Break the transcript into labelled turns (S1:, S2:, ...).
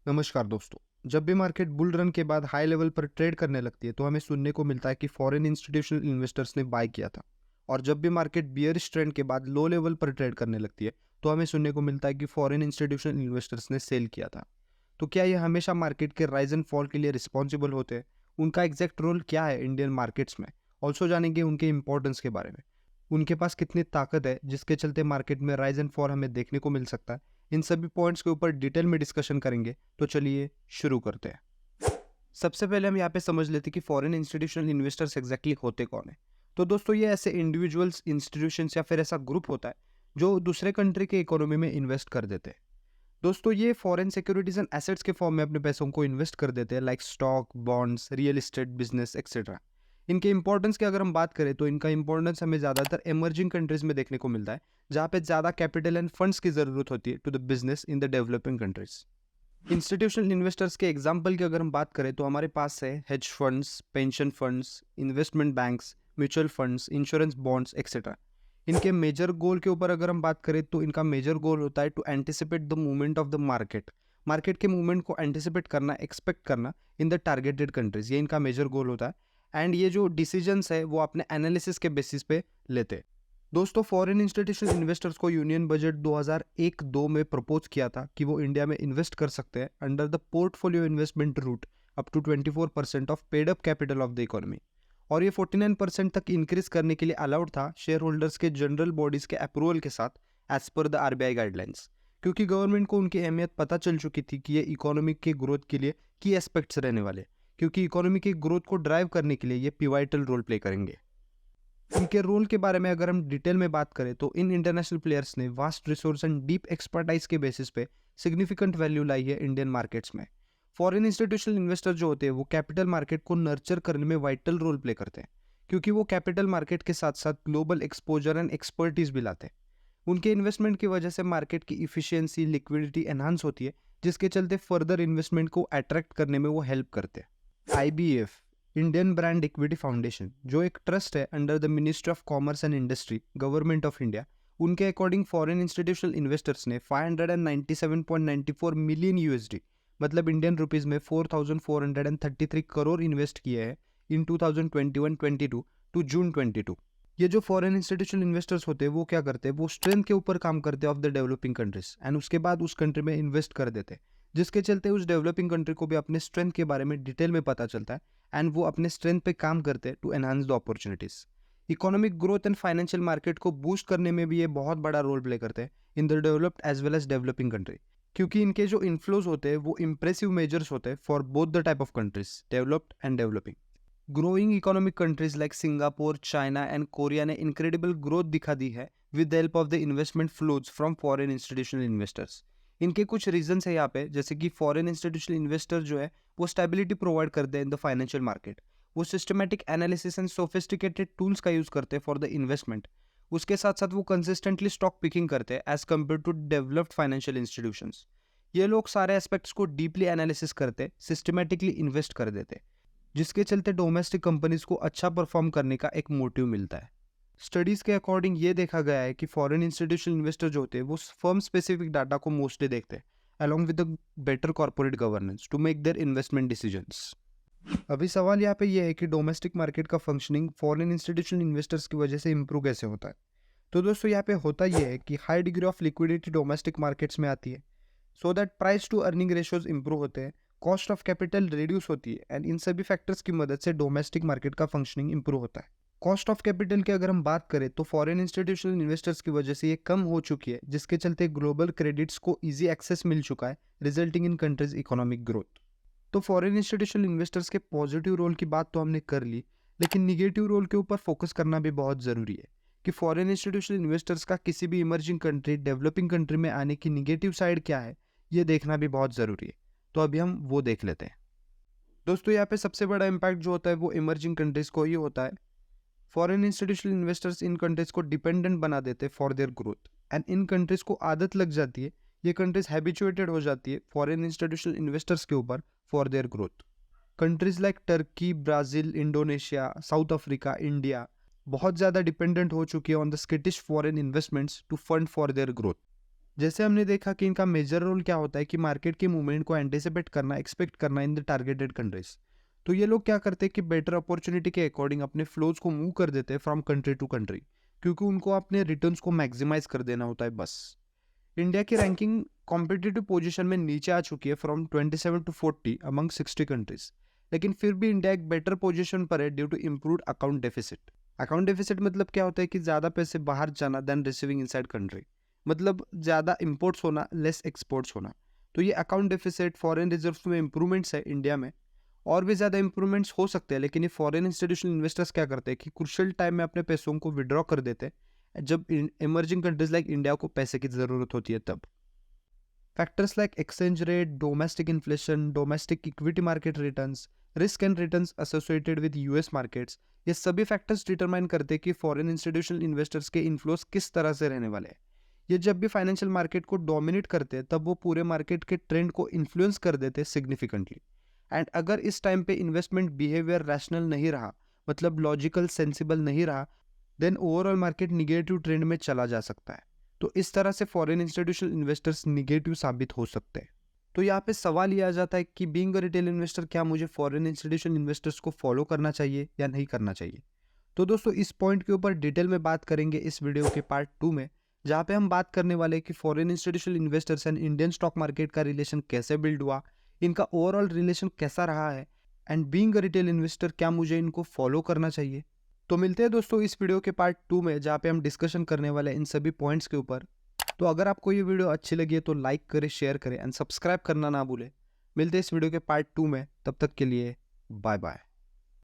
S1: नमस्कार दोस्तों। जब भी मार्केट बुल रन के बाद हाई लेवल पर ट्रेड करने लगती है तो हमें सुनने को मिलता है कि फॉरेन इंस्टीट्यूशनल इन्वेस्टर्स ने बाय किया था। और जब भी मार्केट बियरिश ट्रेंड के बाद लो लेवल पर ट्रेड करने लगती है तो हमें सुनने को मिलता है कि फॉरेन इंस्टीट्यूशनल इन्वेस्टर्स ने सेल किया था। तो क्या ये हमेशा मार्केट के राइज एंड फॉल के लिए रिस्पॉन्सिबल होते हैं? उनका एग्जैक्ट रोल क्या है इंडियन मार्केट्स में? ऑल्सो जानेंगे उनके इंपॉर्टेंस के बारे में। उनके पास कितनी ताकत है जिसके चलते मार्केट में राइज एंड फॉल हमें देखने को मिल सकता है। इन सभी पॉइंट्स के ऊपर डिटेल में डिस्कशन करेंगे, तो चलिए शुरू करते हैं। सबसे पहले हम यहाँ पे समझ लेते हैं कि फॉरेन इंस्टीट्यूशनल इन्वेस्टर्स एग्जैक्टली होते कौन है। तो दोस्तों ये ऐसे इंडिविजुअल्स, इंस्टीट्यूशंस या फिर ऐसा ग्रुप होता है जो दूसरे कंट्री के इकोनॉमी में इन्वेस्ट कर देते हैं। दोस्तों ये फॉरेन सिक्योरिटीज एंड एसेट्स के फॉर्म में अपने पैसों को इन्वेस्ट कर देते हैं, like stock, bonds, real estate, business etcetera. इनके इंपॉर्टेंस की अगर हम बात करें तो इनका इंपॉर्टेंस हमें ज़्यादातर एमर्जिंग कंट्रीज में देखने को मिलता है, जहाँ पे ज़्यादा कैपिटल एंड फंड्स की ज़रूरत होती है to the business in the developing countries. Institutional investors के एग्जाम्पल की अगर हम बात करें तो हमारे पास है hedge funds, pension funds, investment banks, mutual funds, insurance, bonds etcetera. इनके मेजर गोल के ऊपर अगर हम बात करें तो इनका मेजर गोल होता है to anticipate the movement of the market. Market के मूवमेंट को एंटिसिपेट करना, एक्सपेक्ट करना इन द टारगेटेड कंट्रीज, ये इनका मेजर गोल होता है। एंड ये जो डिसीजंस है वो अपने एनालिसिस के बेसिस पे लेते हैं। दोस्तों फॉरेन इंस्टीट्यूशनल इन्वेस्टर्स को यूनियन बजट 2001-2 में प्रपोज किया था कि वो इंडिया में इन्वेस्ट कर सकते हैं under the portfolio investment route up to 24% of paid up capital of the economy. और ये 49% तक इंक्रीज करने के लिए अलाउड था शेयर होल्डर्स के जनरल बॉडीज के अप्रूवल के साथ, as per the RBI guidelines. क्योंकि गवर्नमेंट को उनकी अहमियत पता चल चुकी थी कि ये इकोनॉमी के ग्रोथ के लिए की एस्पेक्ट्स रहने वाले, क्योंकि इकोनॉमी की ग्रोथ को ड्राइव करने के लिए ये पिवाइटल रोल प्ले करेंगे। इनके रोल के बारे में अगर हम डिटेल में बात करें तो इन इंटरनेशनल प्लेयर्स ने vast resource and deep expertise के बेसिस पे सिग्निफिकेंट वैल्यू लाई है इंडियन मार्केट्स में। फॉरेन इंस्टीट्यूशनल इन्वेस्टर जो होते हैं वो कैपिटल मार्केट को नर्चर करने में वाइटल रोल प्ले करते हैं, क्योंकि वो कैपिटल मार्केट के साथ साथ ग्लोबल एक्सपोजर एंड एक्सपर्टीज भी लाते हैं। उनके इन्वेस्टमेंट की वजह से मार्केट की इफिशियंसी, लिक्विडिटी एनहांस होती है, जिसके चलते फर्दर इन्वेस्टमेंट को अट्रैक्ट करने में वो हेल्प करते हैं। IBF, Indian brand equity foundation, जो एक ट्रस्ट है under the ministry of commerce and industry, government of India, उनके अकॉर्डिंग फॉरेन इंस्टीट्यूशनल इन्वेस्टर्स ने 597.94 मिलियन यूएसडी, मतलब इंडियन रुपीज में 4433 करोड़ इन्वेस्ट किए हैं इन 2021-22 टू जून 22। ये जो फॉरेन इंस्टीट्यूशनल इन्वेस्टर्स होते हैं वो क्या करते हैं, वो स्ट्रेंथ के ऊपर काम करते हैं of the developing countries, and उसके बाद उस कंट्री में इन्वेस्ट कर देते हैं, जिसके चलते उस डेवलपिंग कंट्री को भी अपने स्ट्रेंथ के बारे में डिटेल में पता चलता है, एंड वो अपने स्ट्रेंथ पे काम करते हैं to enhance the opportunities. Economic growth and financial market को बूस्ट करने में भी ये बहुत बड़ा रोल प्ले करते हैं in the developed as well as developing country, क्योंकि इनके जो इन्फ्लोज होते हैं वो इंप्रेसिव मेजर्स होते हैं for both the type of countries, developed and developing. Growing economic countries like Singapore, China and Korea ने इनक्रेडिबल ग्रोथ दिखा दी है with the help of the investment flows from foreign institutional investors. इनके कुछ reasons है यहाँ पे, जैसे कि फॉरेन इंस्टीट्यूशनल इन्वेस्टर जो है वो स्टेबिलिटी प्रोवाइड करते हैं इन द फाइनेंशियल मार्केट। वो systematic analysis and sophisticated tools का यूज करते हैं फॉर द इन्वेस्टमेंट। उसके साथ साथ वो कंसिस्टेंटली स्टॉक पिकिंग करते हैं as compare to developed financial institutions. ये लोग सारे एस्पेक्ट्स को डीपली एनालिसिस करते, सिस्टमैटिकली इन्वेस्ट कर देते, जिसके चलते डोमेस्टिक कंपनीज को अच्छा परफॉर्म करने का एक मोटिव मिलता है। स्टडीज के अकॉर्डिंग ये देखा गया है कि फॉरेन इंस्टीट्यूशनल इन्वेस्टर जो होते हैं वो फर्म स्पेसिफिक डाटा को मोस्टली देखते हैं along with the better corporate governance to make their investment decisions. अभी सवाल यहाँ पे ये है कि डोमेस्टिक मार्केट का फंक्शनिंग फॉरेन इंस्टीट्यूशनल इन्वेस्टर्स की वजह से इंप्रूव कैसे होता है। तो दोस्तों यहाँ पे होता ये है कि high degree of liquidity domestic markets में आती है, so that price to earning ratios improve होते हैं, कॉस्ट ऑफ कैपिटल रिड्यूस होती है, एंड इन सभी फैक्टर्स की मदद से डोमेस्टिक मार्केट का फंक्शनिंग इंप्रूव होता है। कॉस्ट ऑफ कैपिटल की अगर हम बात करें तो फॉरेन इंस्टीट्यूशनल इन्वेस्टर्स की वजह से ये कम हो चुकी है, जिसके चलते ग्लोबल क्रेडिट्स को इजी एक्सेस मिल चुका है, resulting in countries economic growth. तो फॉरेन इंस्टीट्यूशनल इन्वेस्टर्स के पॉजिटिव रोल की बात तो हमने कर ली, लेकिन निगेटिव रोल के ऊपर फोकस करना भी बहुत ज़रूरी है कि फॉरेन इंस्टीट्यूशनल इन्वेस्टर्स का किसी भी इमर्जिंग कंट्री, डेवलपिंग कंट्री में आने की निगेटिव साइड क्या है, ये देखना भी बहुत ज़रूरी है। तो अभी हम वो देख लेते हैं। दोस्तों यहाँ पे सबसे बड़ा इम्पैक्ट जो होता है वो इमर्जिंग कंट्रीज को ही होता है। Foreign institutional investors in countries को डिपेंडेंट बना देते हैं for their growth, and in countries को आदत लग जाती है, ये कंट्रीज हैबिचुएटेड हो जाती है फॉरेन इंस्टीट्यूशनल इन्वेस्टर्स के ऊपर for their growth. Countries like Turkey, Brazil, Indonesia, South Africa, India बहुत ज़्यादा डिपेंडेंट हो चुकी है on the skittish foreign investments to fund for their growth. जैसे हमने देखा कि इनका मेजर रोल क्या होता है कि मार्केट के मूवमेंट को एंटिसिपेट करना, एक्सपेक्ट करना इन द टारगेटेड कंट्रीज। तो ये लोग क्या करते हैं कि बेटर अपॉर्चुनिटी के अकॉर्डिंग अपने फ्लोज को मूव कर देते हैं फ्रॉम कंट्री टू कंट्री, क्योंकि उनको अपने रिटर्न्स को मैक्सिमाइज कर देना होता है बस। इंडिया की रैंकिंग कॉम्पिटिटिव पोजीशन में नीचे आ चुकी है फ्रॉम 27 टू 40 अमंग 60 कंट्रीज, लेकिन फिर भी इंडिया एक बेटर पोजीशन पर है due to improved account deficit. Account deficit मतलब क्या होता है कि ज़्यादा पैसे बाहर जाना देन रिसीविंग इनसाइड कंट्री, मतलब ज़्यादा इंपोर्ट्स होना लेस एक्सपोर्ट्स होना। तो ये अकाउंट डेफिसिट, फॉरेन रिजर्व्स में इंप्रूवमेंट्स है इंडिया में, और भी ज़्यादा इंप्रूवमेंट्स हो सकते हैं, लेकिन ये फॉरेन इंस्टीट्यूशनल इन्वेस्टर्स क्या करते हैं कि क्रुशियल टाइम में अपने पैसों को विड्रॉ कर देते हैं जब इमर्जिंग कंट्रीज लाइक इंडिया को पैसे की ज़रूरत होती है तब। Factors like exchange rate, domestic inflation, domestic equity market returns, risk and returns associated with US markets, ये सभी फैक्टर्स डिटरमाइन करते हैं कि फॉरेन इंस्टीट्यूशनल इन्वेस्टर्स के इन्फ्लोस किस तरह से रहने वाले हैं। ये जब भी फाइनेंशियल मार्केट को डोमिनेट करते हैं तब वो पूरे मार्केट के ट्रेंड को इन्फ्लुएंस कर देते हैं सिग्निफिकेंटली। एंड अगर इस टाइम पे इन्वेस्टमेंट बिहेवियर रैशनल नहीं रहा, मतलब लॉजिकल सेंसिबल नहीं रहा, then overall market negative trend में चला जा सकता है। तो इस तरह से फॉरेन इंस्टीट्यूशनल इन्वेस्टर्स निगेटिव साबित हो सकते हैं। तो यहाँ पे सवाल ये आ जाता है कि बीइंग अ रिटेल इन्वेस्टर क्या मुझे फॉरेन इंस्टीट्यूशनल इन्वेस्टर्स को फॉलो करना चाहिए या नहीं करना चाहिए। तो दोस्तों इस पॉइंट के ऊपर डिटेल में बात करेंगे इस वीडियो के पार्ट 2 में, जहाँ पे हम बात करने वाले हैं कि foreign institutional investors and Indian stock market का रिलेशन कैसे बिल्ड हुआ, इनका ओवरऑल रिलेशन कैसा रहा है, and being a retail investor क्या मुझे इनको फॉलो करना चाहिए। तो मिलते हैं दोस्तों इस वीडियो के पार्ट 2 में, जहाँ पे हम डिस्कशन करने वाले हैं इन सभी पॉइंट्स के ऊपर। तो अगर आपको ये वीडियो अच्छी लगी है तो लाइक करें, शेयर करें एंड सब्सक्राइब करना ना भूलें। मिलते हैं इस वीडियो के पार्ट 2 में, तब तक के लिए बाय बाय।